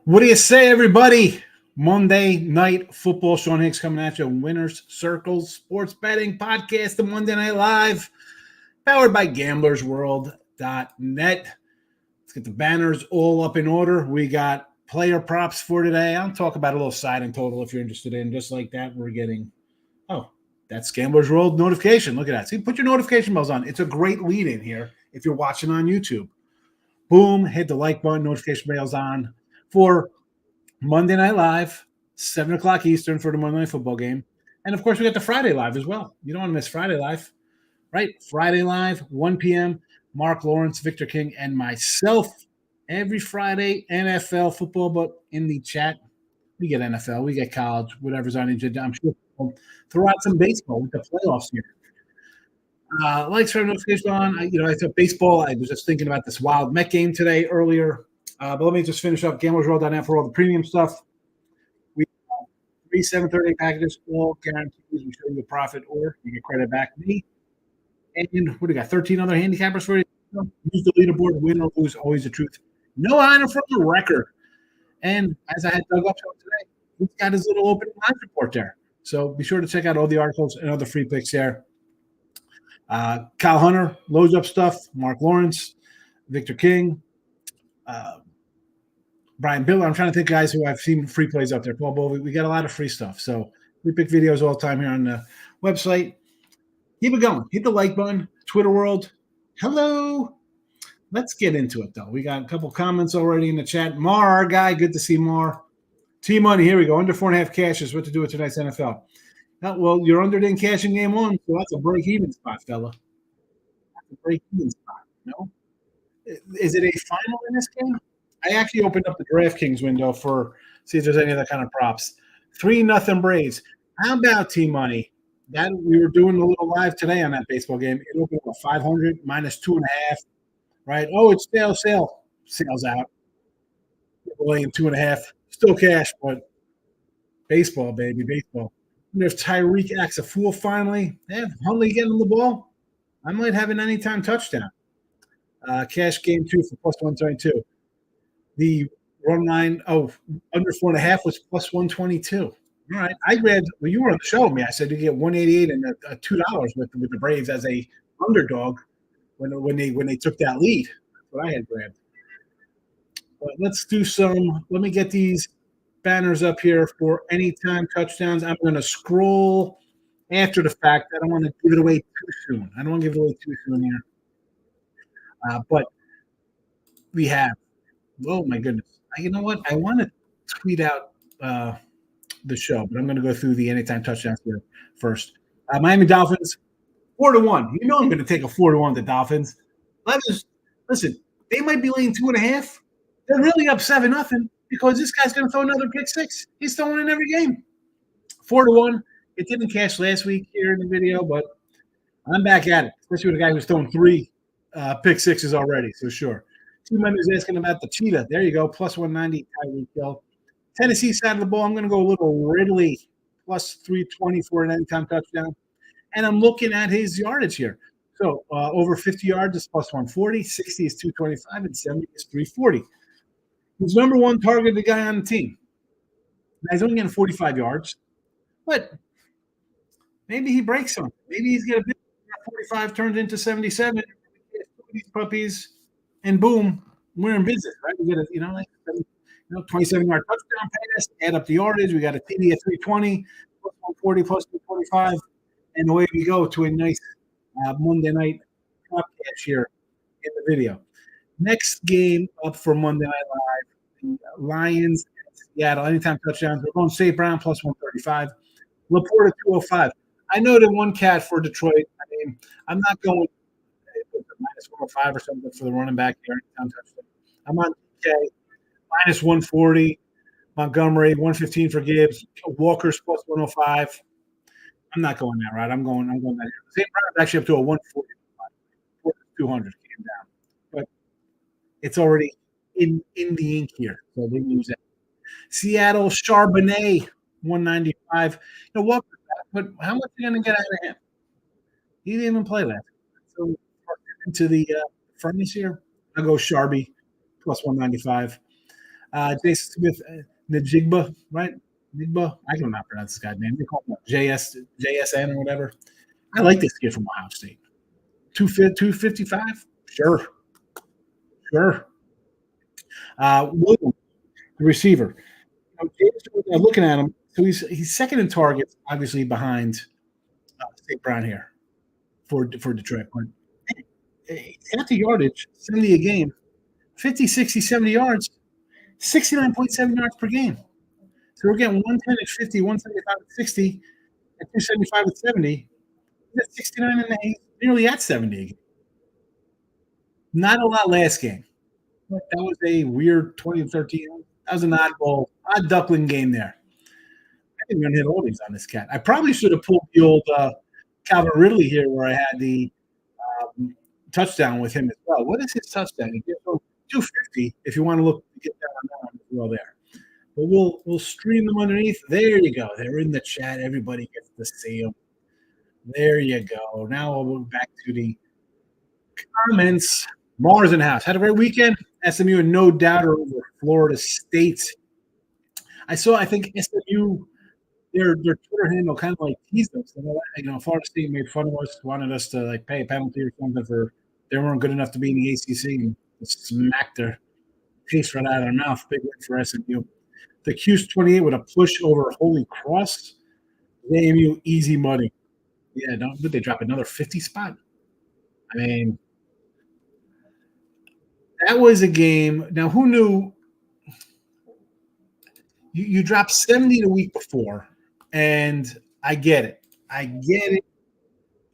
What do you say, everybody? Monday night football. Sean Higgs coming at you. Winners Circles Sports Betting Podcast, the Monday Night Live, powered by GamblersWorld.net. Let's get the banners all up in order. We got player props for today. I'll talk about a little side and total if you're interested in. Just like that, we're getting, that's Gamblers World notification. Look at that. See, put your notification bells on. It's a great lead in here if you're watching on YouTube. Boom, hit the like button, notification bells on for Monday Night Live, 7 o'clock Eastern for the Monday Night Football game. And, of course, we got the Friday Live as well. You don't want to miss Friday Live, right? Friday Live, 1 p.m., Mark Lawrence, Victor King, and myself. Every Friday, NFL football, but in the chat, we get NFL, we get college, whatever's on the agenda. I'm sure we'll throw out some baseball with the playoffs here. Like, turn notification on. I thought baseball. I was just thinking about this Wild Met game today earlier. But let me just finish up GamblersWorld.net for all the premium stuff. We have 3 730 packages, all guarantees. We show you a profit or you get credit back to me. And what do we got? 13 other handicappers for you. Use the leaderboard, win or lose, always the truth. No item from the record. And as I had dug up today, he's got his little opening line report there. So be sure to check out all the articles and other free picks there. Kyle Hunter loads up stuff. Mark Lawrence, Victor King, Brian Biller. I'm trying to think guys who I've seen free plays up there. Paul Bowl. We got a lot of free stuff. So we pick videos all the time here on the website. Keep it going. Hit the like button. Twitter world. Hello. Let's get into it, though. We got a couple comments already in the chat. Mar, our guy. Good to see Mar. T-Money. Here we go. Under 4.5 cashes. What to do with tonight's NFL. Well, you're under in cash in game one, so that's a break-even spot, fella. That's a break-even spot, Is it a final in this game? I actually opened up the DraftKings window see if there's any other kind of props. 3-0 Braves. How about T-Money? That we were doing a little live today on that baseball game. It opened up 500 minus 2.5, right? Oh, it's sales out. People laying 2.5. Still cash, but baseball, baby, baseball. If Tyreek acts a fool finally, Huntley getting the ball, I might have an anytime touchdown. Cash game 2 for plus 122. The run line, under 4.5 was plus 122. All right. I grabbed, you were on the show with me. I said you get 188 and a $2 with the Braves as a underdog when they took that lead. That's what I had grabbed. But let's do let me get these banners up here for anytime touchdowns. I'm going to scroll after the fact. I don't want to give it away too soon. Here. But we have, oh my goodness. You know what? I want to tweet out the show, but I'm going to go through the anytime touchdowns here first. Miami Dolphins, 4-1. You know I'm going to take a 4-1 to Dolphins. Listen, they might be laying 2.5. They're really up 7-0. Because this guy's going to throw another pick six. He's throwing in every game. 4-1. It didn't cash last week here in the video, but I'm back at it, especially with a guy who's thrown 3 pick sixes already, so sure. Two members asking about the cheetah. There you go, plus 190, Tyreek Hill. Tennessee side of the ball, I'm going to go a little Ridley, plus 320 for an anytime touchdown. And I'm looking at his yardage here. So over 50 yards is plus 140, 60 is 225, and 70 is 340. He's number one targeted guy on the team. Now, he's only getting 45 yards, but maybe he breaks something. Maybe he's going to 45 turned into 77. These puppies, and boom, we're in business, right? We get a 27-yard touchdown pass, add up the yardage. We got a TD at 320, plus 140, plus 225, and away we go to a nice Monday night prop cash here in the video. Next game up for Monday Night Live, the Lions and Seattle. Anytime touchdowns. We're going St. Brown plus 135. Laporte at 205. I know the one cat for Detroit. I mean, I'm not going minus 105 or something for the running back here. Anytime touchdown. I'm on DK, minus 140. Montgomery, 115 for Gibbs. Walker's plus 105. I'm not going that route. I'm going that here. St. Brown's actually up to a 145. 200 came down. But it's already in the ink here, so they use that. Seattle Charbonnet, 195. Walker's back, but how much are you going to get out of him? He didn't even play that. So into the furnace here, I'll go Sharby, plus 195. Jason Smith, Najigba, right? Nigba. I cannot pronounce this guy's name. They call him JSN or whatever. I like this kid from Ohio State. 255? Sure. Sure. Williams, the receiver. Looking at him, so he's second in targets, obviously behind St. Brown here for Detroit. But at the yardage, 70 a game, 50, 60, 70 yards, 69.7 yards per game. So we're getting 110 at 50, 175 at 60, and 275 at 70. He's at 69 and he's nearly at 70 a game. Not a lot last game. That was a weird 2013. That was an odd duckling game there. I didn't even hit oldies on this cat. I probably should have pulled the old Calvin Ridley here where I had the touchdown with him as well. What is his touchdown? He gets 250 if you want to look get that on that one as well there. But we'll stream them underneath. There you go. They're in the chat. Everybody gets to see them. There you go. Now we'll move back to the comments. Mars in the house. Had a great weekend. SMU and no doubter over Florida State. I think SMU, their Twitter handle kind of like teased us. Florida State made fun of us, wanted us to like pay a penalty or something for they weren't good enough to be in the ACC and smacked their taste right out of their mouth. Big win for SMU. The Q's 28 with a push over Holy Cross. AMU easy money. Yeah, did they drop another 50 spot? I mean, that was a game. Now, who knew you dropped 70 the week before, and I get it. The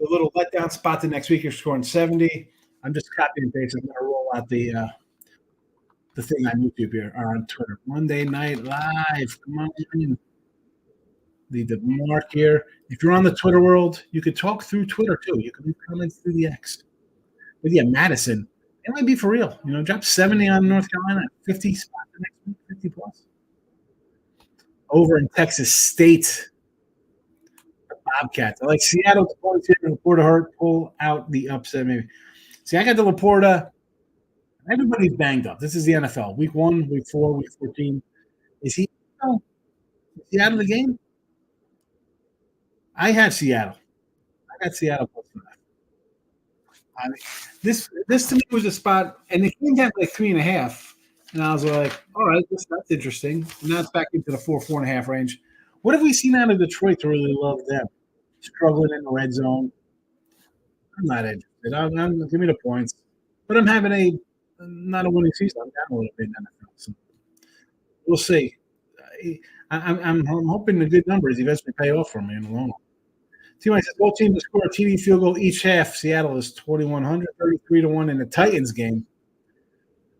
little letdown spot the next week, you're scoring 70. I'm just copying and pasting. I'm going to roll out the thing on YouTube here or on Twitter. Monday Night Live. Come on. The mark here. If you're on the Twitter world, you could talk through Twitter too. You can leave comments through the X. But yeah, Madison, it might be for real. Drop 70 on North Carolina, 50 spot the next week, 50 plus. Over in Texas State, the Bobcats. I like Seattle to point here and Laporta Hurt pull out the upset maybe. See, I got the Laporta. Everybody's banged up. This is the NFL. Week 1, week 4, week 14. Is he out of the game? I have Seattle. I got Seattle plus 5. I mean, this to me was a spot, and it came down to like 3.5, and I was like, all right, that's interesting. Now it's back into the 4.5 range. What have we seen out of Detroit to really love them? Struggling in the red zone. I'm not interested. Give me the points. But I'm having not a winning season. I'm down a little bit in NFL. So we'll see. I'm hoping the good numbers eventually pay off for me in the long run. T-Mike says both teams to score a TD field goal each half. Seattle is 2,100, 33-1 in the Titans game.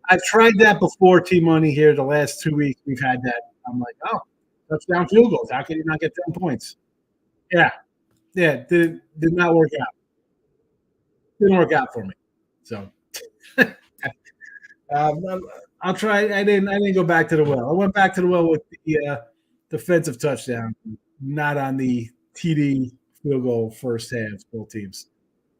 I've tried that before, T-Money here. The last 2 weeks we've had that. I'm like, oh, touchdown field goals. How can you not get 10 points? Yeah. Did not work out. Didn't work out for me. So I'll try. I didn't go back to the well. I went back to the well with the defensive touchdown, not on the TD field goal first half. Both teams.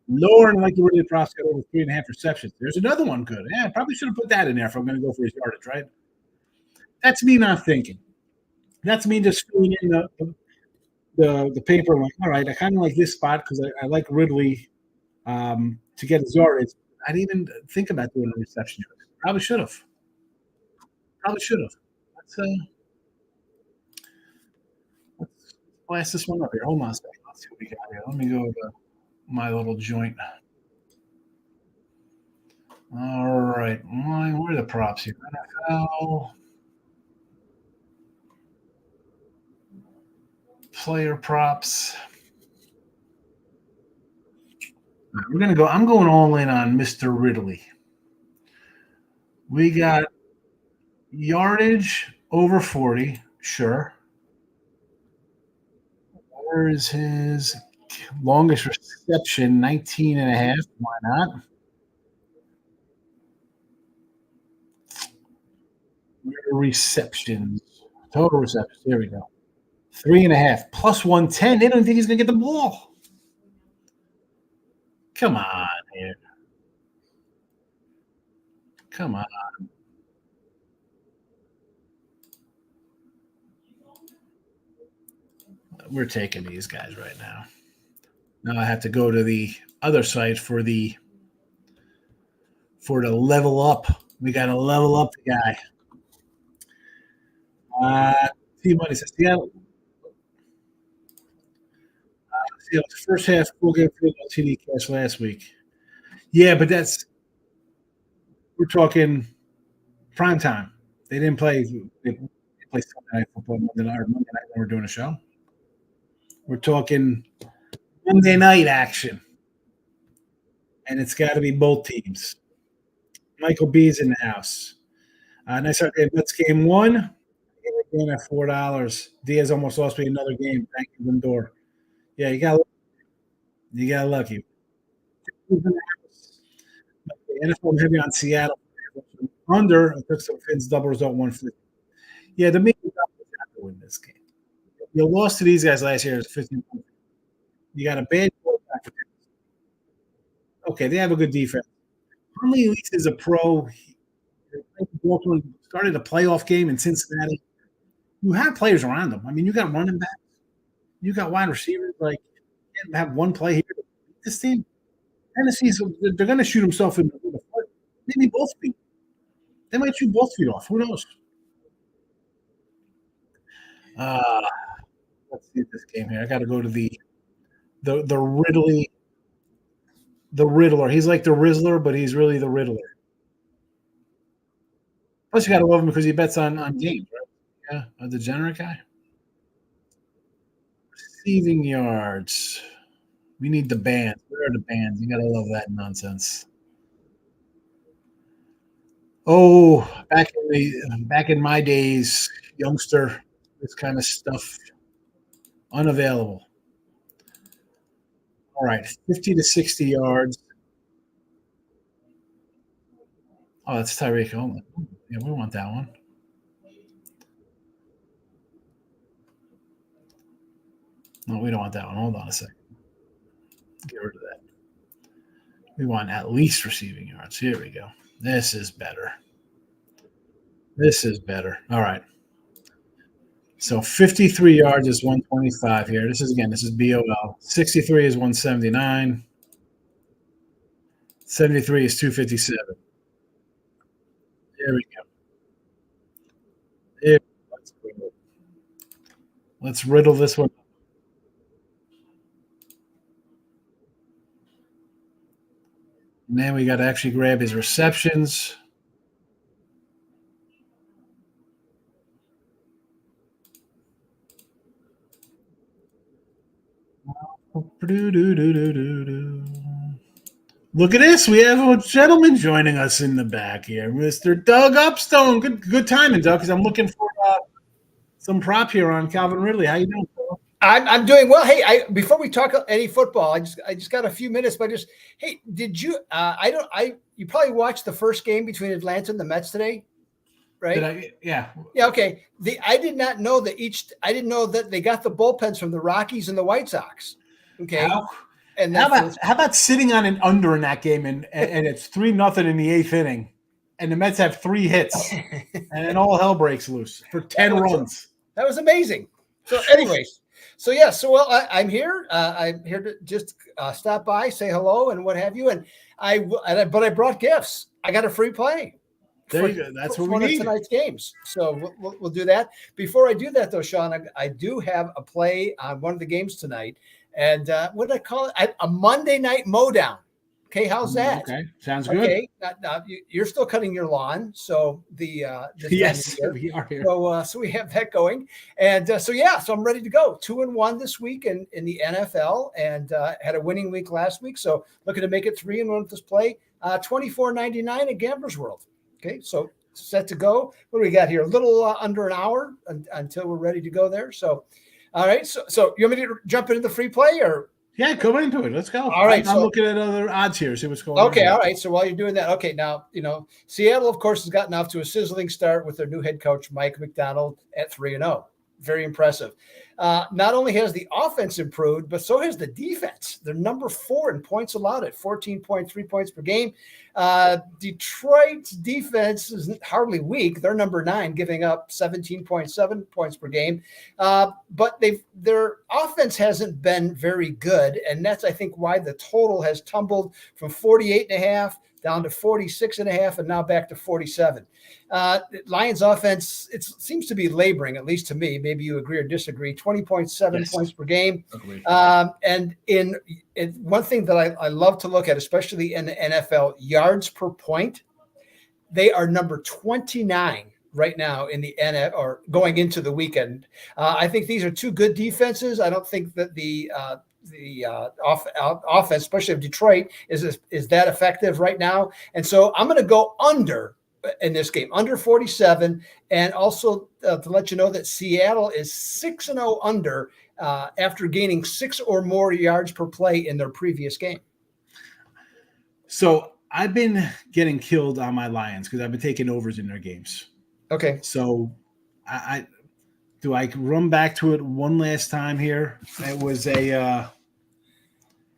Lower and like the Ridley props got over 3.5 receptions. There's another one good. Yeah, I probably should have put that in there if I'm going to go for his yardage, right? That's me not thinking. That's me just filling in the paper. I'm like, all right, I kind of like this spot because I like Ridley to get his yardage. I didn't even think about doing a reception. Probably should have. Let's blast this one up here. Hold on a second. Let's see what we got here. Let me go to my little joint. All right. Where are the props here? NFL. Player props. We're going to go. I'm going all in on Mr. Ridley. We got yardage over 40. Sure. Where is his longest reception? 19.5. Why not? Receptions. Total receptions. There we go. 3.5 plus 110. They don't think he's going to get the ball. Come on, man. Come on. we're taking these guys right now. Now I have to go to the other site for the level up. We got to level up the guy. T-Money says Seattle's first half full game field goal TD cash last week. Yeah, but we're talking prime time. They didn't play. They play Sunday night football Monday night when we're doing a show. We're talking Monday night action, and it's got to be both teams. Michael B's in the house. Nice start there. Mets game 1. Again at $4. Diaz almost lost me another game. Thank you, Lindor. Yeah, you got lucky. The NFL heavy on Seattle. Under, I took some Fins double result 150. Yeah, the main have to win this game. You lost to these guys last year. 15. You got a bad quarterback. Okay, they have a good defense. Huntley at least is a pro. Started a playoff game in Cincinnati. You have players around them. I mean, you got running backs. You got wide receivers. Like, you can't have one play here. This team, Tennessee's, they're going to shoot themselves in the foot. Maybe both feet. They might shoot both feet off. Who knows? Let's see this game here. I got to go to the Ridley, the Riddler. He's like the Rizzler, but he's really the Riddler. Plus, you got to love him because he bets on games, right? Yeah, a degenerate guy. Receiving yards. We need the bands. Where are the bands? You got to love that nonsense. Oh, back in my days, youngster, this kind of stuff unavailable. All right, 50 to 60 yards. Oh, that's Tyreek Hill. Yeah, we want that one. No, we don't want that one. Hold on a second. Get rid of that. We want at least receiving yards. Here we go. This is better. All right. So 53 yards is 125 here. This is BOL. 63 is 179. 73 is 257. There we go. Let's riddle this one. And then we got to actually grab his receptions. Look at this. We have a gentleman joining us in the back here, Mr. Doug Upstone. Good timing, Doug, because I'm looking for some prop here on Calvin Ridley. How you doing, Phil? I'm doing well. Hey, before we talk any football, I just got a few minutes, but hey, did you? You probably watched the first game between Atlanta and the Mets today, right? Yeah. Okay. I did not know that I didn't know that they got the bullpens from the Rockies and the White Sox. Okay. How about sitting on an under in that game and it's 3-0 in the 8th inning, and the Mets have 3 hits, and then all hell breaks loose for 10 runs. That was amazing. So, anyways, I'm here. I'm here to just stop by, say hello, and what have you. But I brought gifts. I got a free play. There you go. That's what we need. One of tonight's games. So we'll do that. Before I do that, though, Sean, I do have a play on one of the games tonight. And what did I call it? A Monday night mowdown. Okay, how's that? Okay, sounds good. Okay, now you're still cutting your lawn, so yes, we are here. So we have that going, and so I'm ready to go. 2-1 this week in the NFL, and had a winning week last week. So looking to make it 3-1 with this play. $24.99 at Gambler's World. Okay, so set to go. What do we got here? A little under an hour until we're ready to go there. So, all right. So you want me to jump into the free play or? Yeah, go into it. Let's go. All right. I'm looking at other odds here. See what's going on. Okay. All right. So while you're doing that, okay. Now, Seattle, of course, has gotten off to a sizzling start with their new head coach, Mike McDonald, at 3-0. very impressive. Not only has the offense improved, but so has the defense. They're number 4 in points allowed at 14.3 points per game. Detroit's defense is hardly weak. They're number 9, giving up 17.7 points per game. But their offense hasn't been very good, and that's, I think, why the total has tumbled from 48.5 down to 46.5, and now back to 47. Lions offense, it seems to be laboring, at least to me. Maybe you agree or disagree. 20.7 points per game. And in one thing that I love to look at, especially in the NFL, yards per point, they are number 29 right now in the NFL, or going into the weekend. I think these are two good defenses. I don't think that the offense, especially of Detroit, is that effective right now. And so I'm going to go under in this game, under 47. And also to let you know that Seattle is 6-0 under after gaining 6 or more yards per play in their previous game. So I've been getting killed on my Lions because I've been taking overs in their games. Okay. So I run back to it one last time here. It was a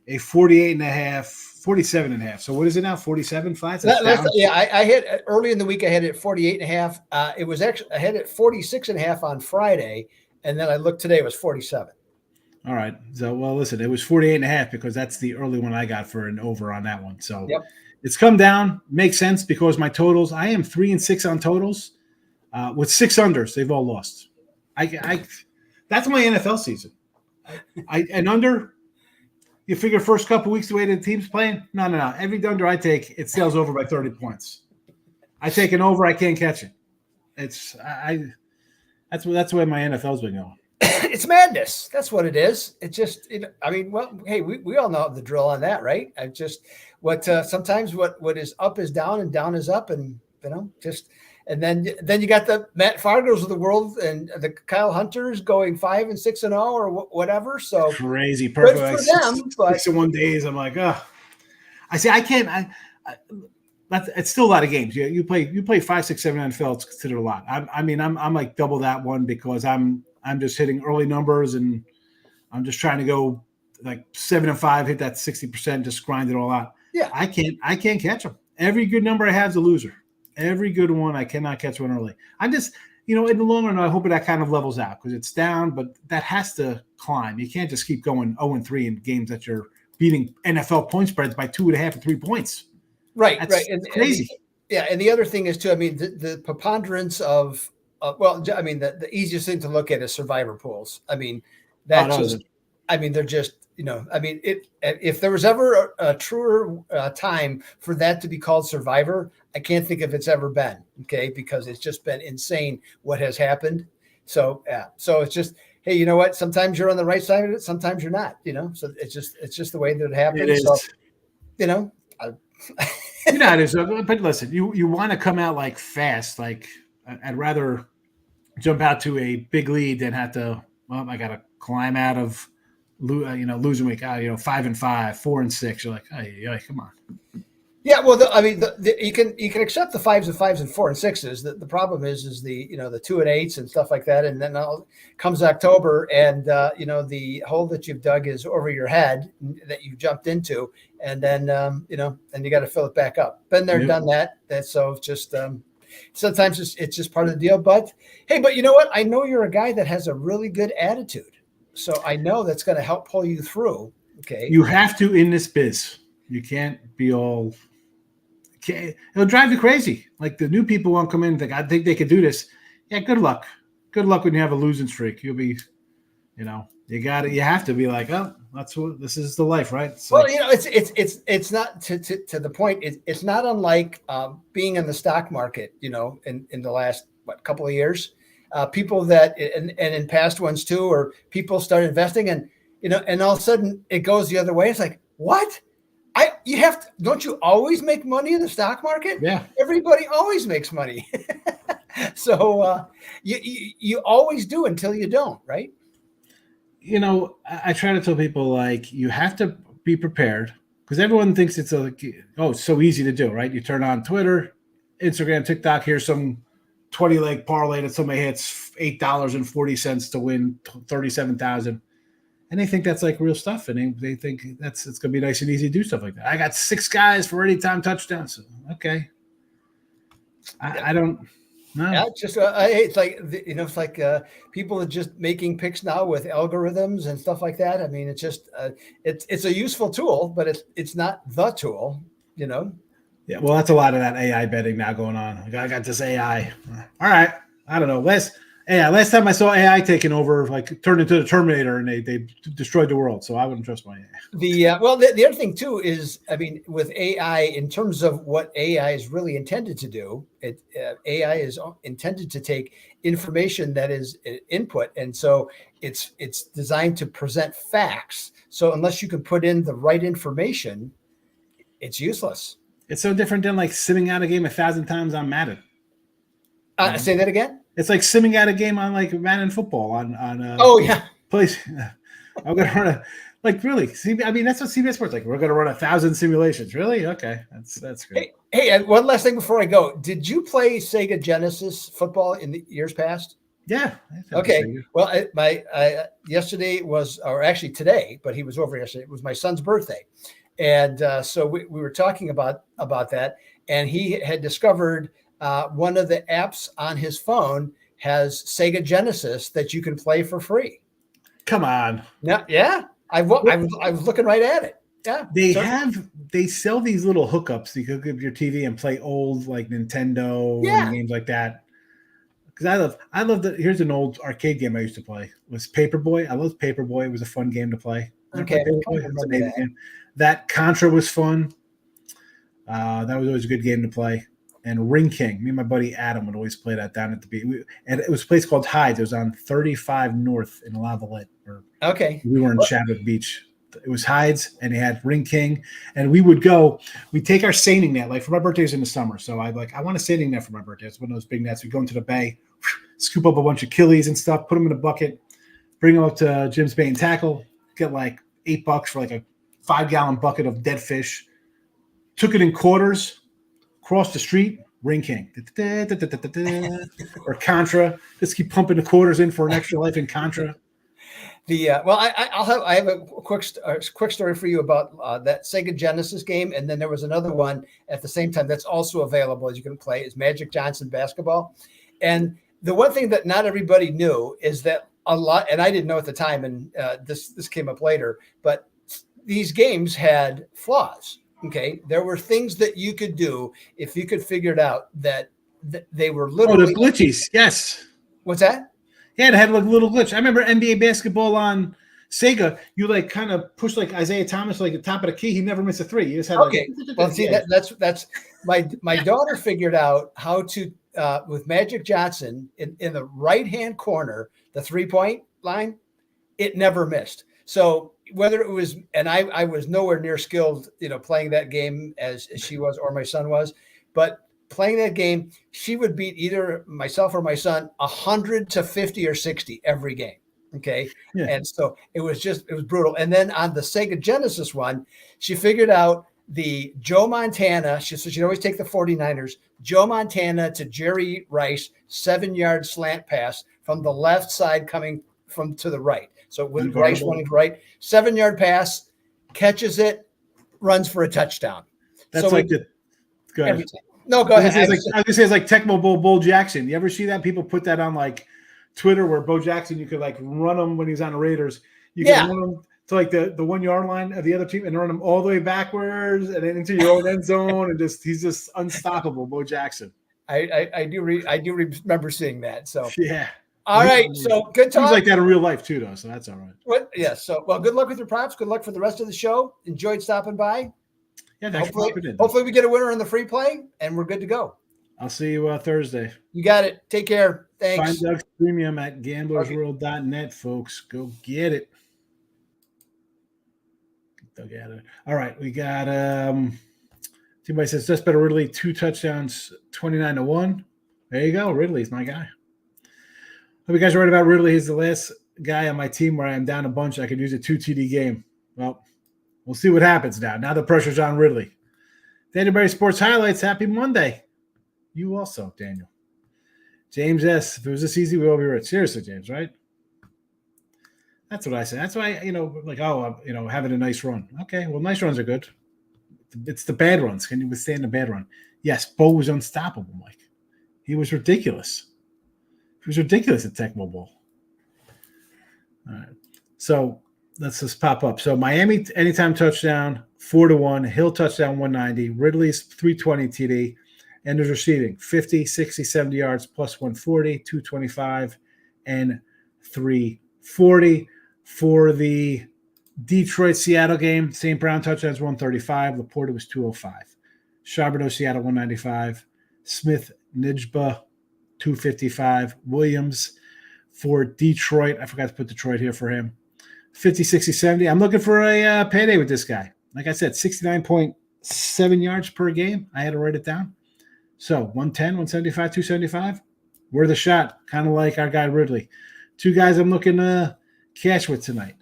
47.5. So what is it now? 47.5? Yeah, I hit early in the week. I had it at 48.5. It was actually, I had it 46.5 on Friday, and then I looked today, it was 47. All right. So, well, listen, it was 48.5 because that's the early one I got for an over on that one. So It's come down. Makes sense because my totals, I am 3-6 on totals with 6 unders. They've all lost. That's my NFL season. And under, you figure first couple weeks the way the team's playing. No. Every under I take, it sails over by 30 points. I take an over, I can't catch it. That's the way my NFL's been going. It's madness. That's what it is. It just, hey, we all know the drill on that, right? Sometimes what is up is down and down is up, and and then you got the Matt Fargos of the world and the Kyle Hunters going 5-6-0 or whatever. So crazy, perfect good for them. But 6-1 days, I'm like, I say I can't. It's still a lot of games. You play 5, 6, 7 NFL. It's considered a lot. I'm like double that one because I'm just hitting early numbers and I'm just trying to go like 7-5, hit that 60%, just grind it all out. Yeah, I can't catch them. Every good number I have is a loser. Every good one, I cannot catch one early. I'm just, in the long run, I hope that kind of levels out because it's down, but that has to climb. You can't just keep going 0-3 in games that you're beating NFL point spreads by 2.5 or 3 points. Right. That's crazy. And the other thing is too, the preponderance of the easiest thing to look at is survivor pools. They're just, if there was ever a truer time for that to be called survivor, I can't think if it's ever been, okay, because it's just been insane what has happened. So, so it's just, hey, you know what? Sometimes you're on the right side of it. Sometimes you're not, so it's just the way that it happens. It is. So, but listen, you want to come out like fast. Like I'd rather jump out to a big lead than have to. Well, I got to climb out of, losing week. 5-5, 4-6. You're like, hey, come on. Yeah, well, you can accept the 5s and 4 and 6s. The problem is the the 2 and 8s and stuff like that, and then comes October, and the hole that you've dug is over your head that you jumped into, and then and you got to fill it back up. Been there, done that. That's so just sometimes it's just part of the deal. But hey, but you know what? I know you're a guy that has a really good attitude, so I know that's going to help pull you through. Okay, you have to in this biz. You can't be all. It'll drive you crazy. Like the new people won't come in and think, I think they could do this. Yeah, good luck. Good luck when you have a losing streak. You'll be, you have to be like, oh, this is the life, right? It's not to the point. It's not unlike being in the stock market, in the last couple of years. People that and in past ones too, or people start investing and all of a sudden it goes the other way. It's like, what? Don't you always make money in the stock market? Yeah. Everybody always makes money. So you always do until you don't, right? I try to tell people like you have to be prepared because everyone thinks it's so easy to do, right? You turn on Twitter, Instagram, TikTok, here's some 20-leg parlay that somebody hits $8.40 to win 37,000. And they think that's like real stuff. And they think it's going to be nice and easy to do stuff like that. I got 6 guys for anytime touchdowns. Okay. I don't know. Yeah, it's like it's like people are just making picks now with algorithms and stuff like that. I mean, it's just it's a useful tool, but it's not the tool. Yeah, well, that's a lot of that AI betting now going on. I got this AI. All right, I don't know. Last time I saw AI taking over, like turned into the Terminator, and they destroyed the world. So I wouldn't trust my AI. The other thing too is, I mean, with AI, in terms of what AI is really intended to do, AI is intended to take information that is input, and so it's designed to present facts. So unless you can put in the right information, it's useless. It's so different than like simming out a game 1,000 times on Madden. Say that again. It's like simming out a game on like Madden football on. Oh yeah. Place. I'm gonna run really. I mean, that's what CBS Sports like. We're gonna run 1,000 simulations. Really? Okay, that's great. Hey, and one last thing before I go. Did you play Sega Genesis football in the years past? Yeah. Okay. Well, yesterday was, or actually today, but he was over yesterday. It was my son's birthday. And so we were talking about that, and he had discovered one of the apps on his phone has Sega Genesis that you can play for free. Come on. Yeah. I was looking right at it. Yeah. They sell these little hookups. You could give your TV and play old like Nintendo and games like that. Because I love that. Here's an old arcade game I used to play. It was Paperboy. I loved Paperboy. It was a fun game to play. Okay. That Contra was fun. That was always a good game to play. And Ring King. Me and my buddy Adam would always play that down at the beach. And it was a place called Hides. It was on 35 North in Lavalette. Okay. We were in Chabot Beach. It was Hides, and they had Ring King. And we'd take our seining net. Like for my birthday was in the summer. So I want a seining net for my birthday. It's one of those big nets. We go into the bay, scoop up a bunch of killies and stuff, put them in a bucket, bring them up to Jim's Bait and Tackle, get like $8 for like a 5-gallon bucket of dead fish. Took it in quarters, crossed the street, Ring King. Or Contra. Just keep pumping the quarters in for an extra life in Contra. I have a quick story for you about that Sega Genesis game, and then there was another one at the same time that's also available as you can play is Magic Johnson basketball. And the one thing that not everybody knew is that a lot, and I didn't know at the time, and this came up later, but these games had flaws. Okay, there were things that you could do if you could figure it out that they were literally the glitches. Yes. What's that? Yeah, it had like a little glitch. I remember NBA basketball on Sega. You like kind of push like Isaiah Thomas like the top of the key. He never missed a three. You just had well, see that's my daughter figured out how to with Magic Johnson in the right hand corner, the 3-point line, it never missed. So whether it was, and I was nowhere near skilled, playing that game as she was or my son was, but playing that game, she would beat either myself or my son 100 to 50 or 60 every game. Okay. Yeah. And so it was brutal. And then on the Sega Genesis one, she figured out the Joe Montana. She'd always take the 49ers, Joe Montana to Jerry Rice, 7-yard slant pass from the left side coming from to the right. So with Rice running right, 7-yard pass, catches it, runs for a touchdown. That's so go ahead. No, go ahead. I was going to say it's like Tecmo Bowl Bo Jackson. You ever see that? People put that on like Twitter where Bo Jackson, you could like run him when he's on the Raiders. You can run him to like the 1 yard line of the other team and run him all the way backwards and then into your own end zone. And he's just unstoppable, Bo Jackson. I do remember seeing that. So yeah. All right. So good talk. He's like that in real life too, though. So that's all right. What? Yeah. So good luck with your props. Good luck for the rest of the show. Enjoyed stopping by. Yeah, hopefully we get a winner in the free play and we're good to go. I'll see you Thursday. You got it. Take care. Thanks. Find Doug's Premium at gamblersworld.net, folks. Go get it. Doug at it. All right, we got somebody says just better Ridley 2 touchdowns, 29-1. There you go. Ridley's my guy. Hope you guys are right about Ridley. He's the last guy on my team where I am down a bunch. I could use a 2 TD game. Well, we'll see what happens now. Now the pressure's on Ridley. Daniel Berry Sports Highlights. Happy Monday. You also, Daniel. James S. If it was this easy, we'd all be rich. Seriously, James, right? That's what I say. That's why, having a nice run. Okay, well, nice runs are good. It's the bad runs. Can you withstand the bad run? Yes, Bo was unstoppable, Mike. He was ridiculous. He was ridiculous at Tecmo Bowl. All right. So let's just pop up. So Miami anytime touchdown, 4-1. Hill touchdown, 190. Ridley's 320 TD. And there's receiving 50, 60, 70 yards plus 140, 225, and 340. For the Detroit-Seattle game, St. Brown touchdowns 135. Laporta was 205. Charbonneau, Seattle 195. Smith, Nijba 255. Williams for Detroit. I forgot to put Detroit here for him. 50, 60, 70. I'm looking for a payday with this guy. Like I said, 69.7 yards per game. I had to write it down. So 110, 175, 275. We're the shot, kind of like our guy Ridley. Two guys I'm looking to cash with tonight.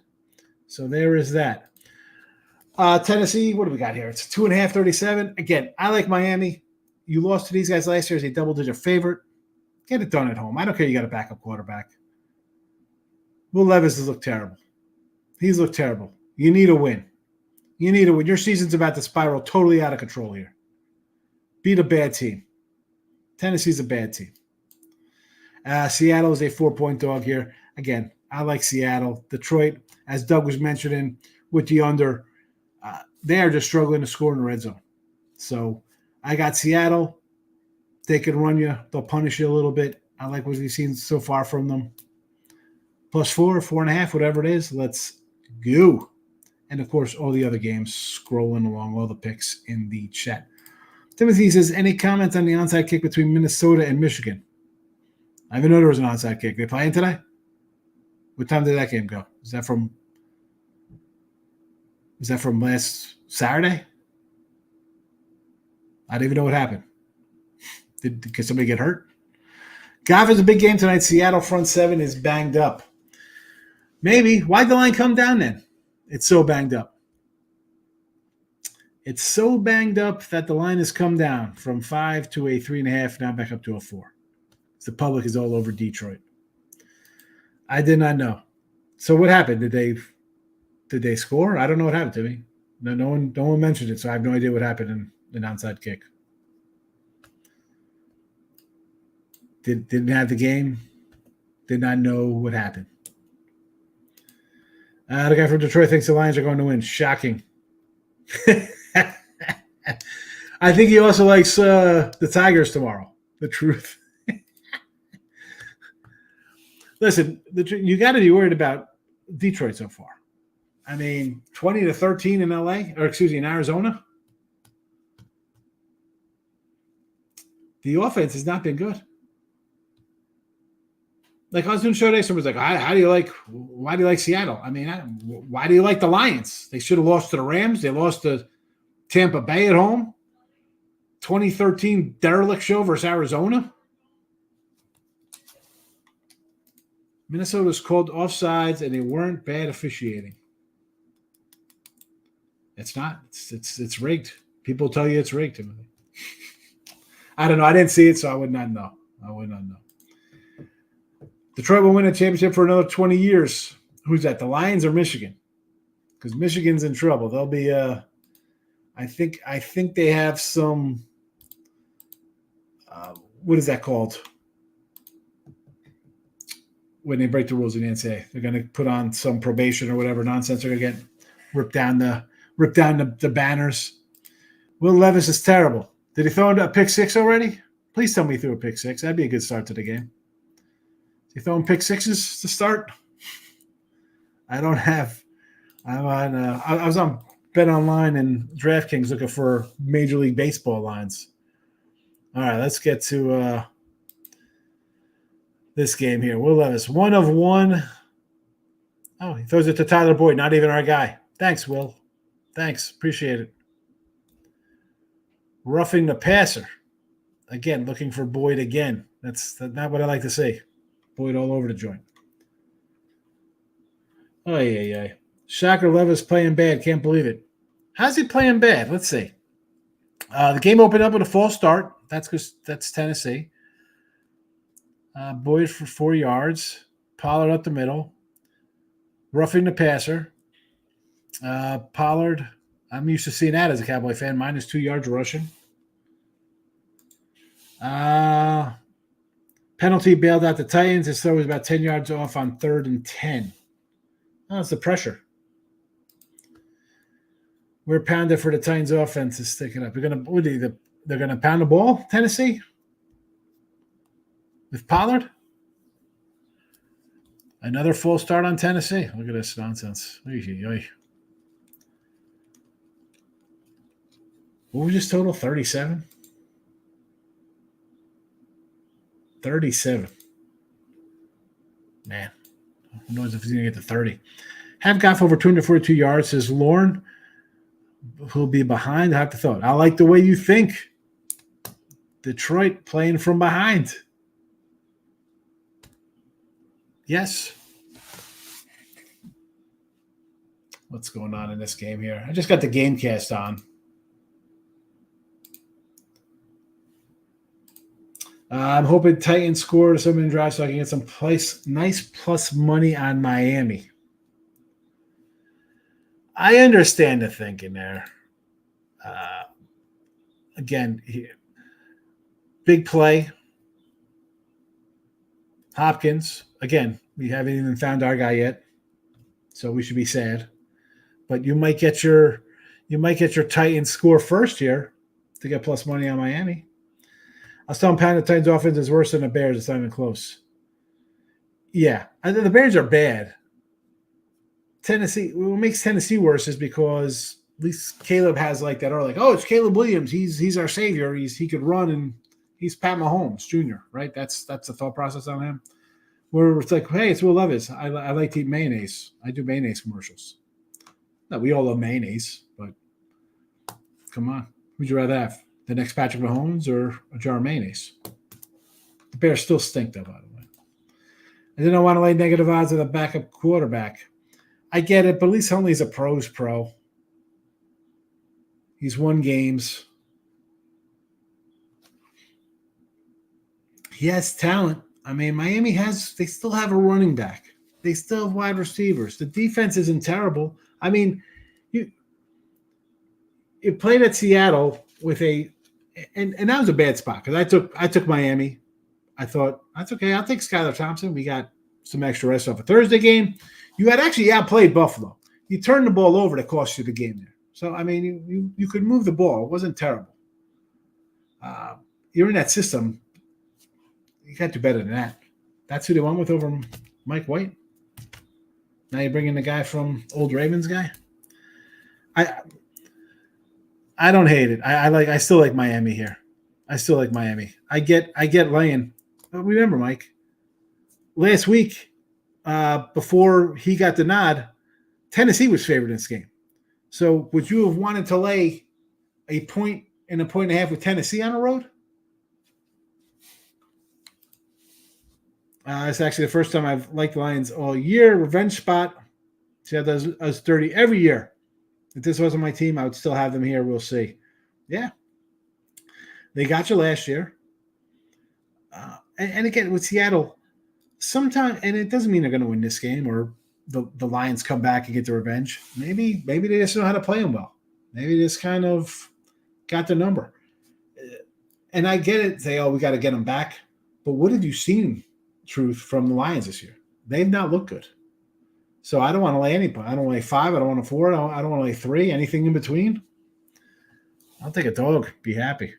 So there is that. Tennessee, what do we got here? It's 2.5, 37. Again, I like Miami. You lost to these guys last year as a double-digit favorite. Get it done at home. I don't care you got a backup quarterback. Will Levis has looked terrible. He's looked terrible. You need a win. You need a win. Your season's about to spiral totally out of control here. Beat a bad team. Tennessee's a bad team. Seattle is a 4-point dog here. Again, I like Seattle. Detroit, as Doug was mentioning with the under, they are just struggling to score in the red zone. So I got Seattle. They can run you. They'll punish you a little bit. I like what we've seen so far from them. +4, 4.5, whatever it is. Let's go. And, of course, all the other games scrolling along, all the picks in the chat. Timothy says, any comments on the onside kick between Minnesota and Michigan? I didn't know there was an onside kick. They playing today? What time did that game go? Is that from last Saturday? I don't even know what happened. Did somebody get hurt? Goff is a big game tonight. Seattle front seven is banged up. Maybe. Why'd the line come down then? It's so banged up. It's so banged up that the line has come down from 5 to a 3.5, now back up to a 4. The public is all over Detroit. I did not know. So what happened? Did they score? I don't know what happened to me. No one mentioned it, so I have no idea what happened in an onside kick. Didn't have the game. Did not know what happened. The guy from Detroit thinks the Lions are going to win. Shocking. I think he also likes the Tigers tomorrow. The truth. Listen, you got to be worried about Detroit so far. I mean, 20-13 in Arizona. The offense has not been good. Like I was doing a show today, somebody's like, why do you like Seattle? I mean, why do you like the Lions? They should have lost to the Rams. They lost to Tampa Bay at home. 2013 derelict show versus Arizona. Minnesota's called offsides, and they weren't bad officiating. It's not. It's rigged. People tell you it's rigged, Timothy. I don't know. I didn't see it, so I would not know. Detroit will win a championship for another 20 years. Who's that? The Lions or Michigan? Because Michigan's in trouble. They'll be I think they have some what is that called? When they break the rules in the NCAA. They're gonna put on some probation or whatever nonsense. They're gonna get ripped down the banners. Will Levis is terrible. Did he throw a pick six already? Please tell me he threw a pick six. That'd be a good start to the game. Is he throwing pick sixes to start? I was on Bet Online and DraftKings looking for Major League Baseball lines. All right, let's get to this game here. Will Levis, 1 of 1. Oh, he throws it to Tyler Boyd, not even our guy. Thanks, Will. Thanks. Appreciate it. Roughing the passer. Again, looking for Boyd again. That's not what I like to see. Boyd all over the joint. Oh, yeah. Shocker Levis playing bad. Can't believe it. How's he playing bad? Let's see. The game opened up with a false start. That's because that's Tennessee. Boyd for 4 yards. Pollard up the middle. Roughing the passer. Pollard, I'm used to seeing that as a Cowboy fan. Minus 2 yards rushing. Penalty bailed out the Titans. His throw was about 10 yards off on 3rd and 10. Oh, it's the pressure. We're pounded for the Titans offense is sticking up. They're gonna pound the ball, Tennessee? With Pollard? Another full start on Tennessee. Look at this nonsense. What was his total? 37? 37. Man, who knows if he's going to get to 30. Have Goff over 242 yards, says Lauren, who'll be behind. I have to thought. I like the way you think. Detroit playing from behind. Yes. What's going on in this game here? I just got the game cast on. I'm hoping Titans score to somebody in drive so I can get some nice plus money on Miami. I understand the thinking there. Again, big play. Hopkins. Again, we haven't even found our guy yet, so we should be sad. But you might get your Titans score first here to get plus money on Miami. I was telling Pat the Titans offense is worse than the Bears. It's not even close. Yeah, I think the Bears are bad. Tennessee, what makes Tennessee worse is because at least Caleb has like that, or like, oh, it's Caleb Williams. He's our savior. He could run, and he's Pat Mahomes Jr., right? That's the thought process on him. Where it's like, hey, it's Will Levis. I like to eat mayonnaise. I do mayonnaise commercials. No, we all love mayonnaise, but come on. Who'd you rather have? The next Patrick Mahomes or a jar of mayonnaise? The Bears still stink, though, by the way. I didn't want to lay negative odds on a backup quarterback. I get it, but at least Huntley's a pro's pro. He's won games. He has talent. I mean, Miami they still have a running back. They still have wide receivers. The defense isn't terrible. I mean, you played at Seattle with and that was a bad spot because I took Miami. I thought that's okay. I'll take Skylar Thompson. We got some extra rest off a Thursday game. You had actually outplayed Buffalo. You turned the ball over to cost you the game there. So I mean, you could move the ball. It wasn't terrible. You're in that system. You got to do better than that. That's who they went with over Mike White. Now you're bringing the guy from old Ravens guy. I don't hate it. I still like Miami here. I still like Miami. I get laying. But remember, Mike, last week before he got the nod, Tennessee was favored in this game. So would you have wanted to lay a point and a point and a half with Tennessee on the road? It's actually the first time I've liked the Lions all year. Revenge spot. See how does us dirty every year. If this wasn't my team, I would still have them here. We'll see. Yeah. They got you last year. And again, with Seattle, sometimes, and it doesn't mean they're going to win this game or the Lions come back and get the revenge. Maybe they just know how to play them well. Maybe they just kind of got the number. And I get it. Say, oh, we got to get them back. But what have you seen, Truth, from the Lions this year? They've not looked good. So I don't want to lay any. I don't want to lay 5. I don't want to 4. I don't want to lay 3. Anything in between. I'll take a dog. Be happy.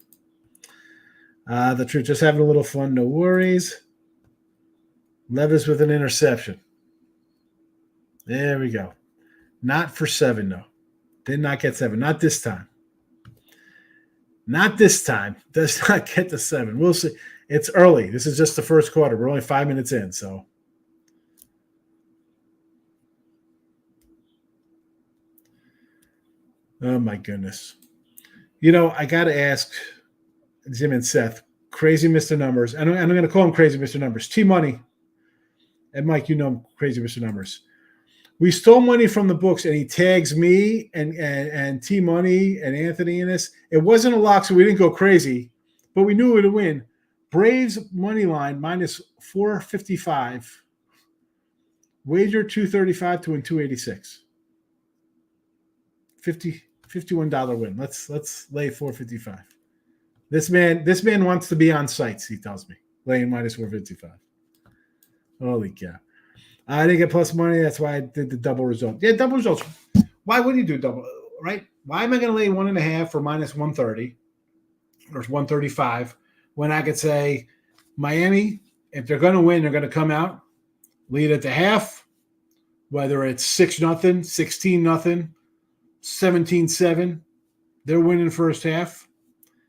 The Truth, just having a little fun. No worries. Levis with an interception. There we go. Not for 7, though. Did not get 7. Not this time. Not this time. Does not get the 7. We'll see. It's early. This is just the first quarter. We're only 5 minutes in, so. Oh, my goodness. You know, I got to ask Jim and Seth, Crazy Mr. Numbers, and I'm going to call him Crazy Mr. Numbers, T-Money, and Mike, you know him, Crazy Mr. Numbers. We stole money from the books, and he tags me and T-Money and Anthony in this. It wasn't a lock, so we didn't go crazy, but we knew we would win. Braves money line minus 455. Wager 235 to win 286. $51 win. Let's lay 455. This man wants to be on sites, he tells me. Laying minus 455. Holy cow. I didn't get plus money. That's why I did the double result. Yeah, double results. Why would you do double, right? Why am I going to lay 1.5 for minus 130 or 135 when I could say Miami, if they're going to win, they're going to come out, lead at the half, whether it's 6-0, 16-0, 17-7, they're winning the first half,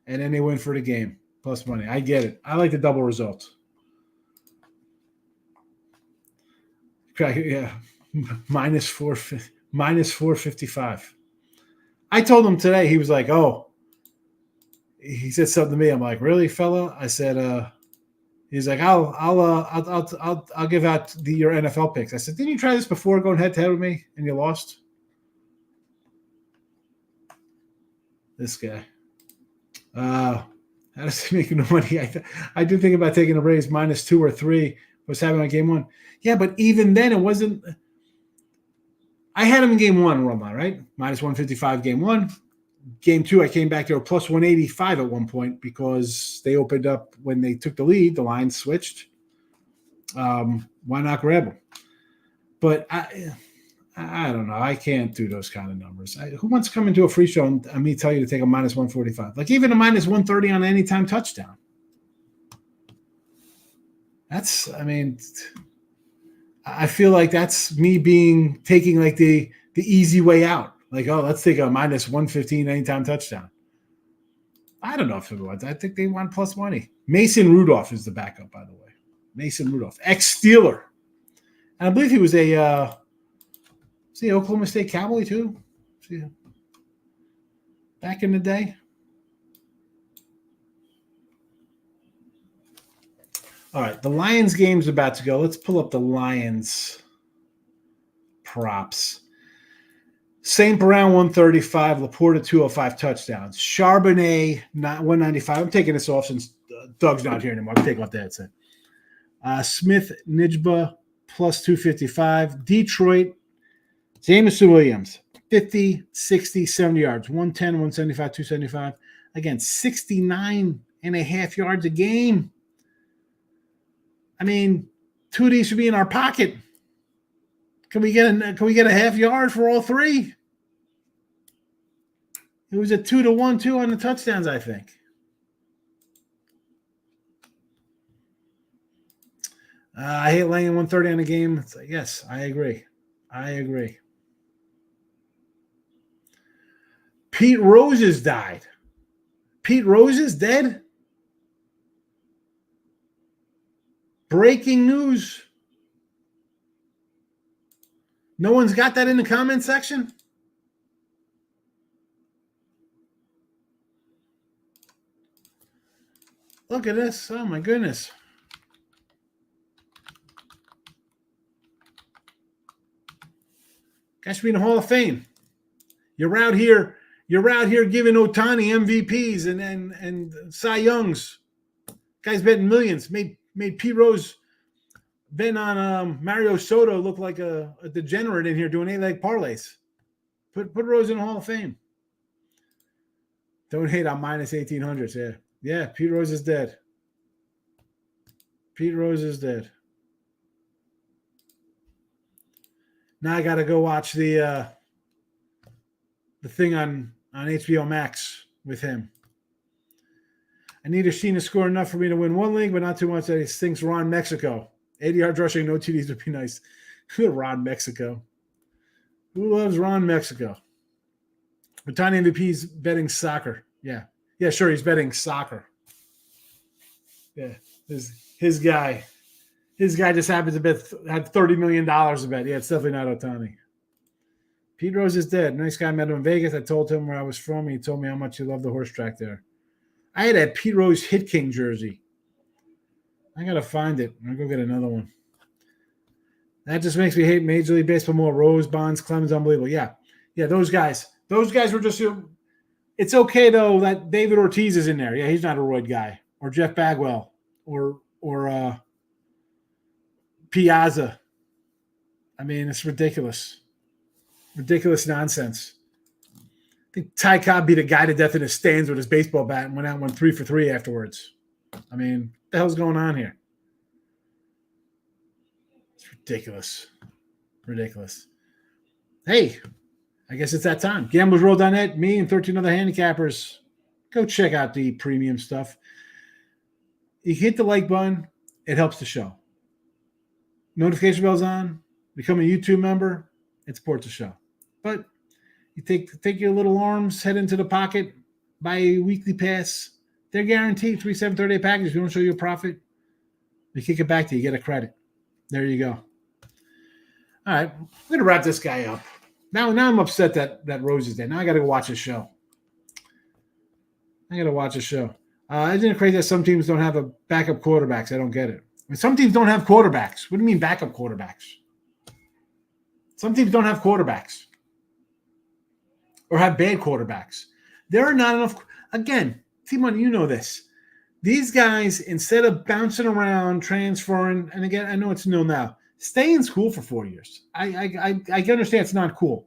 and then they win for the game. Plus money. I get it. I like the double result. Yeah, minus 455. I told him today, he was like, oh, he said something to me. I'm like, really, fella? I said, he's like, I'll give out your NFL picks. I said, didn't you try this before going head to head with me and you lost? This guy. How does he make no money? I do think about taking a Braves minus 2 or 3. Was having on game 1. Yeah, but even then it wasn't. I had him in game 1, Roma, right? Minus 155 game 1. Game 2, I came back to a plus 185 at one point because they opened up when they took the lead. The line switched. Why not grab them? But I don't know. I can't do those kind of numbers. Who wants to come into a free show and me tell you to take a minus 145? Like even a minus 130 on an anytime touchdown. I feel like that's me taking like the easy way out. Like, oh, let's take a minus 115 anytime touchdown. I don't know if it was. I think they want plus money. Mason Rudolph is the backup, by the way. Mason Rudolph, ex-Steeler. And I believe he was a Oklahoma State Cowboy too. Back in the day. All right, the Lions game's about to go. Let's pull up the Lions props. St. Brown 135, Laporta 205 touchdowns. Charbonnet 195. I'm taking this off since Doug's not here anymore. I'm taking off the headset. Smith Nijba plus 255. Detroit, Jameson Williams 50, 60, 70 yards. 110, 175, 275. Again, 69.5 yards a game. I mean, 2 of these should be in our pocket. Can we get a half yard for all 3? It was a 2-1-2 on the touchdowns, I think. I hate laying 130 on a game. It's like, yes, I agree. Pete Rose has died. Pete Rose is dead? Breaking news. No one's got that in the comment section? Look at this. Oh, my goodness. Guy should be in the Hall of Fame. You're out here giving Ohtani MVPs and Cy Youngs. Guy's betting millions. Made Pete Rose been on Mario Soto look like a degenerate in here doing 8-leg parlays. Put Rose in the Hall of Fame. Don't hate on minus 1800s. Yeah. Pete Rose is dead. Now I got to go watch the thing on HBO Max with him. I need Asheen to score enough for me to win one league, but not too much that he thinks Ron Mexico. 80 yards rushing, no TDs would be nice. Ron Mexico. Who loves Ron Mexico? Ohtani MVP's betting soccer. Yeah, sure, he's betting soccer. Yeah, his guy just happens to had $30 million to bet. Yeah, it's definitely not Ohtani. Pete Rose is dead. Nice guy. Met him in Vegas. I told him where I was from. He told me how much he loved the horse track there. I had a Pete Rose Hit King jersey. I got to find it. I'll go get another one. That just makes me hate Major League Baseball more. Rose, Bonds, Clemens, unbelievable. Yeah, those guys. Those guys were just – it's okay, though, that David Ortiz is in there. Yeah, he's not a roid guy. Or Jeff Bagwell. or Piazza. I mean, it's ridiculous. Ridiculous nonsense. I think Ty Cobb beat a guy to death in his stands with his baseball bat and went 3 for 3 afterwards. I mean, what the hell's going on here? It's ridiculous. Ridiculous. Hey, I guess it's that time. GamblesRoll.net, me and 13 other handicappers. Go check out the premium stuff. You hit the like button, it helps the show. Notification bell's on. Become a YouTube member, it supports the show. But you take your little arms, head into the pocket, buy a weekly pass. They're guaranteed 3, 7, 30 package. If you don't show you a profit, they kick it back to you. You get a credit. There you go. All right, I'm going to wrap this guy up. Now I'm upset that Rose is there. Now I got to go watch a show. Isn't it crazy that some teams don't have a backup quarterbacks? I don't get it. I mean, some teams don't have quarterbacks. What do you mean backup quarterbacks? Some teams don't have quarterbacks or have bad quarterbacks. There are not enough. Again, T-Money, you know this. These guys, instead of bouncing around, transferring, and again, I know it's new now, stay in school for 4 years. I understand it's not cool.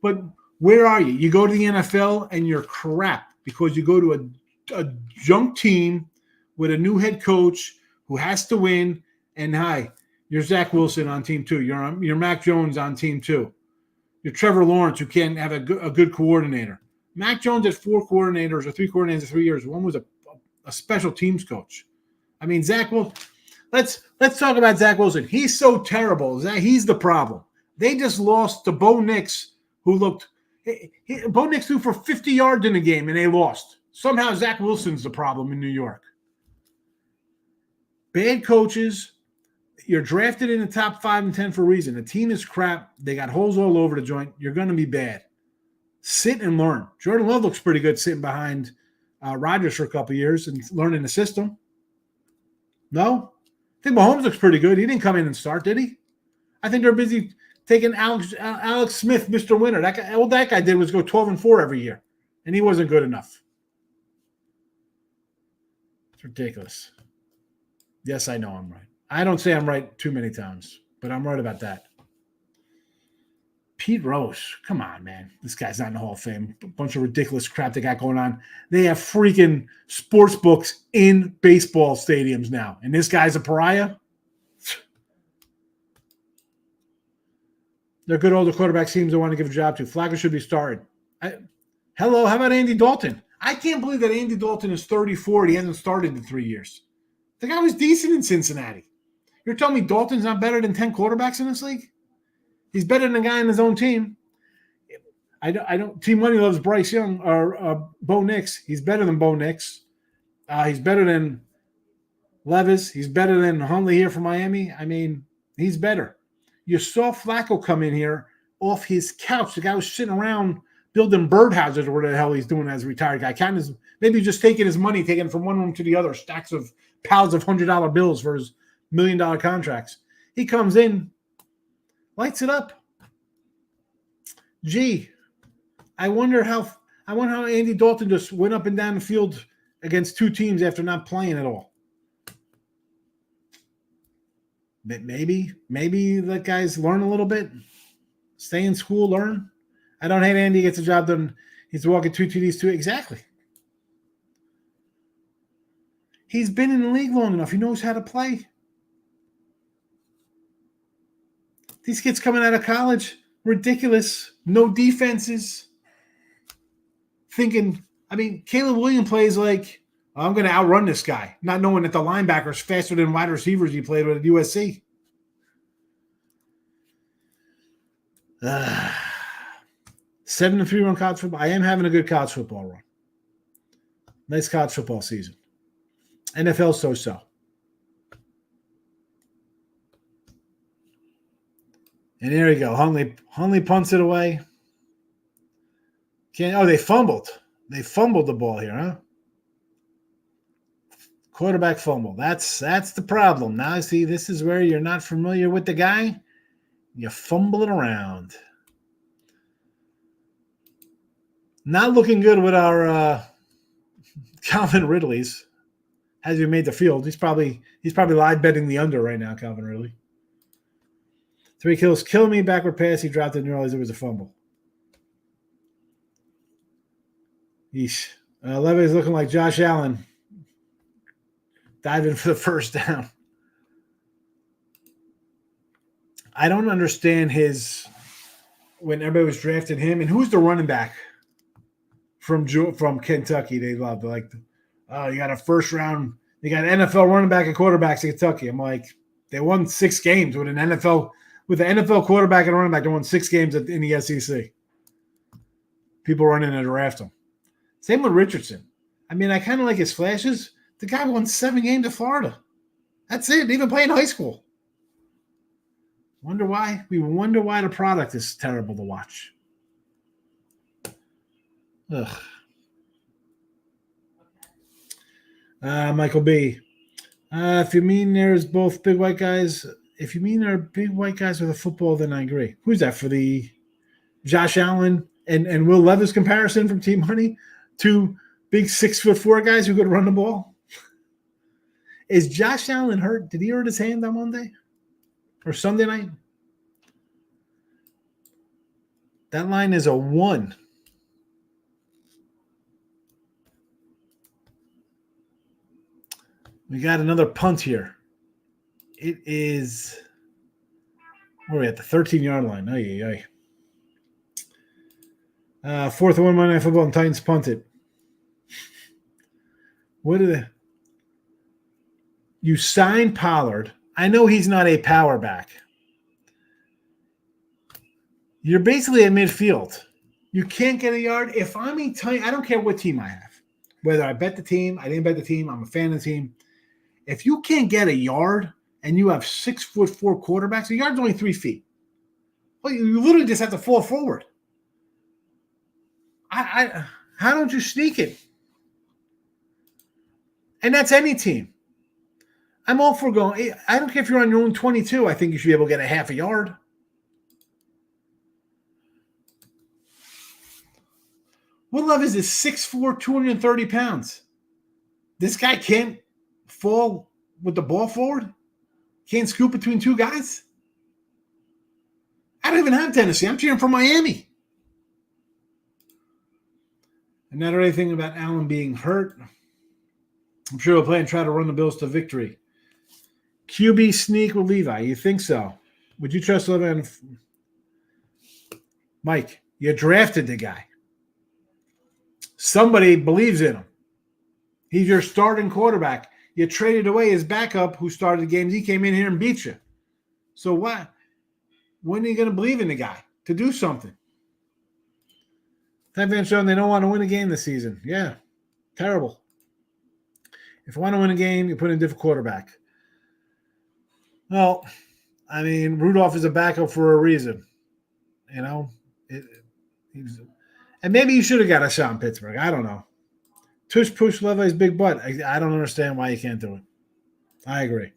But where are you? You go to the NFL and you're crap because you go to a junk team with a new head coach who has to win. And hi, you're Zach Wilson on team 2. You're Mac Jones on team 2. You're Trevor Lawrence, who can't have a good coordinator. Mac Jones had 4 coordinators or 3 coordinators in 3 years. One was a special teams coach. I mean, Zach Wilson. Let's talk about Zach Wilson. He's so terrible. He's the problem. They just lost to Bo Nix, who looked – Bo Nix threw for 50 yards in the game, and they lost. Somehow Zach Wilson's the problem in New York. Bad coaches. You're drafted in the top 5 and 10 for a reason. The team is crap. They got holes all over the joint. You're going to be bad. Sit and learn. Jordan Love looks pretty good sitting behind Rodgers for a couple of years and learning the system. No? I think Mahomes looks pretty good. He didn't come in and start, did he? I think they're busy taking Alex Smith, Mr. Winner. All that guy did was go 12-4 every year, and he wasn't good enough. It's ridiculous. Yes, I know I'm right. I don't say I'm right too many times, but I'm right about that. Pete Rose, come on, man. This guy's not in the Hall of Fame. A bunch of ridiculous crap they got going on. They have freaking sports books in baseball stadiums now, and this guy's a pariah? They're good older quarterback teams they want to give a job to. Flacco should be started. Hello, how about Andy Dalton? I can't believe that Andy Dalton is 34 and he hasn't started in 3 years. The guy was decent in Cincinnati. You're telling me Dalton's not better than 10 quarterbacks in this league? He's better than a guy in his own team. I don't. Team Money loves Bryce Young or Bo Nix. He's better than Bo Nix. He's better than Levis. He's better than Huntley here from Miami. I mean, he's better. You saw Flacco come in here off his couch. The guy was sitting around building birdhouses or whatever the hell he's doing as a retired guy. Kind of maybe just taking his money, taking it from one room to the other, stacks of piles of $100 bills for his $1 million contracts. He comes in, lights it up. Gee, I wonder how Andy Dalton just went up and down the field against 2 teams after not playing at all. Maybe let guys learn a little bit. Stay in school, learn. I don't hate Andy gets a job done. He's walking 2 TDs too. Exactly. He's been in the league long enough. He knows how to play. These kids coming out of college, ridiculous. No defenses. Thinking, I mean, Caleb Williams plays like, I'm going to outrun this guy, not knowing that the linebacker's faster than wide receivers he played with at USC. 7-3 run college football. I am having a good college football run. Nice college football season. NFL so-so. And there you go. Huntley punts it away. They fumbled. They fumbled the ball here, huh? Quarterback fumble. That's the problem. Now, see, this is where you're not familiar with the guy. You fumble it around. Not looking good with our Calvin Ridley's. Hasn't even made the field. He's probably live betting the under right now, Calvin Ridley. 3 kills. Kill me. Backward pass. He dropped it and realized it was a fumble. Yeesh. Levy is looking like Josh Allen. Diving for the first down. I don't understand when everybody was drafting him, and who's the running back from Kentucky they love. They're like, oh, you got a first round, you got NFL running back and quarterbacks in Kentucky. I'm like, they won 6 games with an NFL quarterback and running back. They won 6 games in the SEC. People running to draft him. Same with Richardson. I mean, I kind of like his flashes. The guy won 7 games at Florida. That's it. Even playing high school. Wonder why? We wonder why the product is terrible to watch. Ugh. Michael B. If you mean there's both big white guys, if you mean there are big white guys with a football, then I agree. Who's that for the Josh Allen and Will Levis comparison from Team Money? 2 big 6'4" guys who could run the ball. Is Josh Allen hurt? Did he hurt his hand on Monday or Sunday night? That line is a 1. We got another punt here. It is, where are we at? The 13-yard line. Ay. 4th and 1 Monday Night Football and Titans punted. What are they? You signed Pollard. I know he's not a power back. You're basically at midfield. You can't get a yard. If I'm a Titan, I don't care what team I have. Whether I bet the team, I didn't bet the team, I'm a fan of the team. If you can't get a yard and you have 6'4" quarterbacks, a yard's only 3 feet. Well, you literally just have to fall forward. How don't you sneak it? And that's any team. I'm all for going. I don't care if you're on your own 22. I think you should be able to get a half a yard. Will Levis is 6'4", 230 pounds. This guy can't fall with the ball forward? Can't scoop between 2 guys? I don't even have Tennessee. I'm cheering for Miami. And not anything about Allen being hurt. I'm sure he'll play and try to run the Bills to victory. QB sneak with Levi. You think so? Would you trust Levi? Mike, you drafted the guy. Somebody believes in him. He's your starting quarterback. You traded away his backup who started the games. He came in here and beat you. So what? When are you going to believe in the guy to do something? Ty Van Schoen, they don't want to win a game this season. Yeah, terrible. If you want to win a game, you put in a different quarterback. Well, I mean, Rudolph is a backup for a reason. You know? And maybe you should have got a shot in Pittsburgh. I don't know. Tush push Levi's big butt. I don't understand why you can't do it. I agree.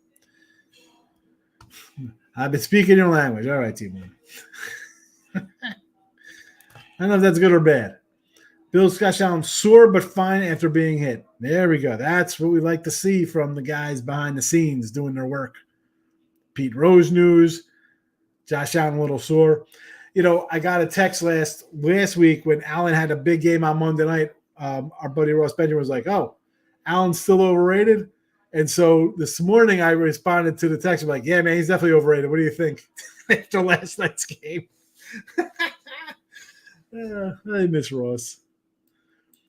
I've been speaking your language. All right, team. I don't know if that's good or bad. Bill Scott Allen sore but fine after being hit. There we go. That's what we like to see from the guys behind the scenes doing their work. Pete Rose news. Josh Allen a little sore. You know, I got a text last week when Allen had a big game on Monday night. Our buddy Ross Benjamin was like, oh, Allen's still overrated. And so this morning I responded to the text. I'm like, yeah, man, he's definitely overrated. What do you think after last night's game? I miss Ross.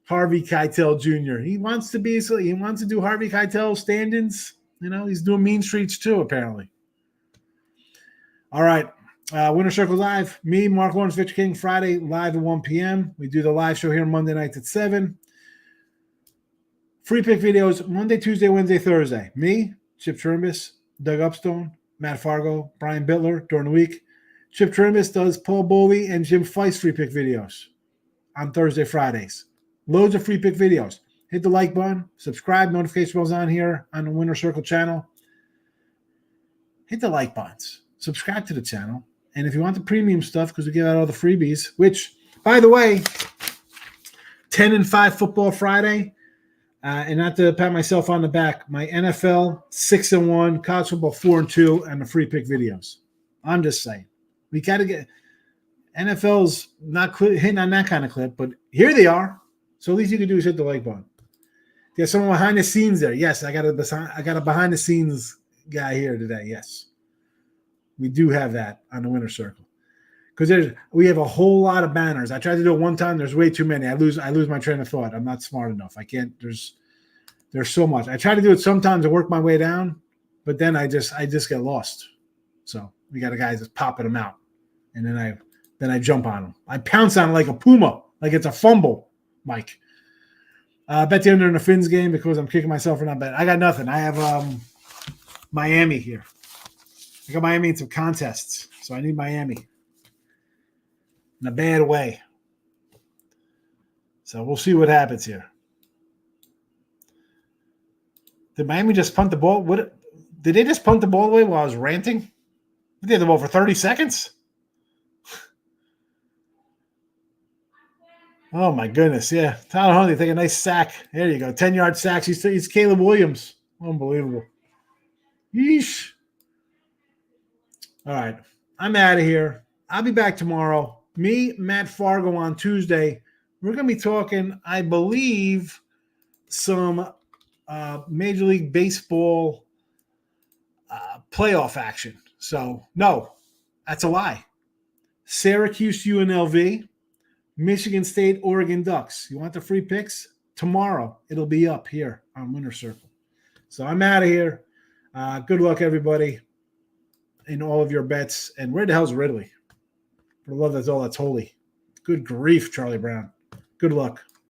Harvey Keitel Jr. He wants to do Harvey Keitel stand-ins. You know, he's doing Mean Streets too, apparently. All right. Winner Circle Live. Me, Mark Lawrence, Victor King, Friday live at 1 p.m. We do the live show here Monday nights at 7. Free pick videos Monday, Tuesday, Wednesday, Thursday. Me, Chip Trimbus, Doug Upstone, Matt Fargo, Brian Bittler during the week. Chip Trimbus does Paul Boley and Jim Feist free pick videos on Thursday, Fridays. Loads of free pick videos. Hit the like button, subscribe, notification bells on here on the Winner Circle channel. Hit the like buttons, subscribe to the channel. And if you want the premium stuff, because we give out all the freebies, which, by the way, 10 and 5 Football Friday. And not to pat myself on the back, my NFL 6-1, college football 4-2, and the free pick videos. I'm just saying, we got to get NFL's not hitting on that kind of clip, but here they are. So at least you can do is hit the like button. There's someone behind the scenes there. Yes, I got a behind the scenes guy here today. Yes, we do have that on the winner circle because we have a whole lot of banners. I tried to do it one time. There's way too many. I lose my train of thought. I'm not smart enough. I can't. There's so much. I try to do it sometimes to work my way down, but then I just get lost. So we got a guy just popping them out, and then I jump on them. I pounce on it like a puma, like it's a fumble, Mike. Bet the under in the Finns game because I'm kicking myself for not betting. I got nothing. I have Miami here. I got Miami in some contests, so I need Miami in a bad way. So we'll see what happens here. Did Miami just punt the ball? Did they just punt the ball away while I was ranting? They had the ball for 30 seconds? Oh, my goodness. Yeah. Tyler Huntley take a nice sack. There you go. 10-yard sacks. He's Caleb Williams. Unbelievable. Yeesh. All right. I'm out of here. I'll be back tomorrow. Me, Matt Fargo on Tuesday. We're going to be talking, I believe, some Major League Baseball playoff action. So, no, that's a lie. Syracuse UNLV. Michigan State, Oregon Ducks. You want the free picks? Tomorrow, it'll be up here on Winner Circle. So I'm out of here. Good luck, everybody, in all of your bets. And where the hell's Ridley? For the love that's all that's holy. Good grief, Charlie Brown. Good luck.